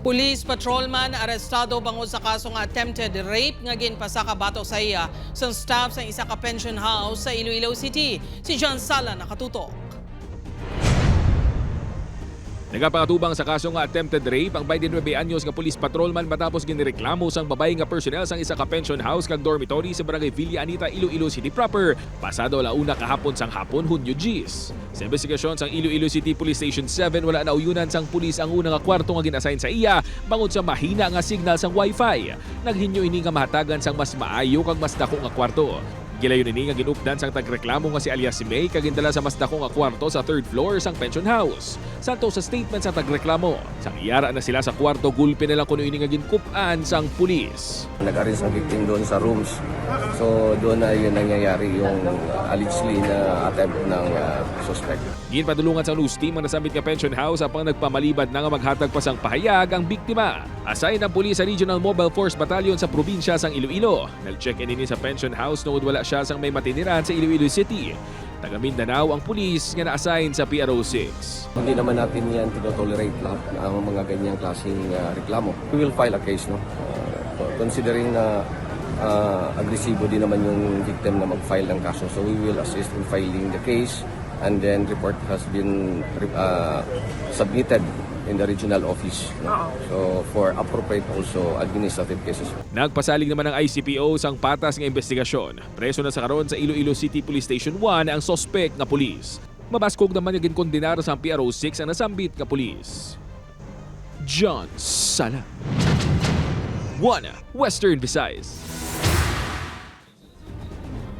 Police patrolman arestado bango sa kaso nga attempted rape nga ginpasa ka bato sa iya sa staff sa isa ka pension house sa Iloilo City. Si John Sala nakatutok. Nagapakatubang sa kaso nga attempted rape ang 29 anyos nga police patrolman matapos ginireklamo sang babae nga personnel sang isa ka pension house kag dormitory sa barangay Villa Anita, Iloilo City proper. Pasado alauna kahapon sang hapon, Hunyo 10. Sa investigasyon sang Iloilo City Police Station 7 wala nauyunan sang pulis ang unang nga kwarto nga gin-assign sa iya bangod sa mahina nga signal sang wifi. Naghinyo ini nga mahatagan sang mas maayo kag mas dako nga kwarto. Gilayon ini nga ginupdan sang tagreklamo nga si alias si May kag gindala sa mas dako nga kwarto sa third floor sang pension house. Santo sa statement sa tagreklamo, sang iyara na sila sa kwarto gulpi na lang kuno ini nga ginkup-an sang pulis. Nag-arrange ang victim doon sa rooms. So doon na yun nangyayari yung allegedly na attempt ng suspect. Ginpadulungan sa news team ang nasambit nga pension house apang nagpamalibad na nga maghatag pa sang pahayag ang biktima. Aside ang pulis sa Regional Mobile Force Battalion sa probinsya sang Iloilo. Nag-check-in ini sa pension house nood wala siya sang may matiniran sa Iloilo City. Taga Mindanao ang pulis nga na-assign sa PRO6. Hindi naman natin yan tinotolerate lahat ang mga ganyang klaseng reklamo. We will file a case, no? Considering na agresibo din naman yung victim na mag-file ng kaso. So we will assist in filing the case and then report has been submitted in the regional office. No? So for appropriate also administrative cases. Nagpasalig naman ng ICPO sang patas nga investigasyon. Preso na sa karon sa Iloilo City Police Station 1 ang suspect nga pulis. Mabaskog naman yung ginkondenar sa PRO6 ang nasambit nga pulis. John Sala, One Western Visayas.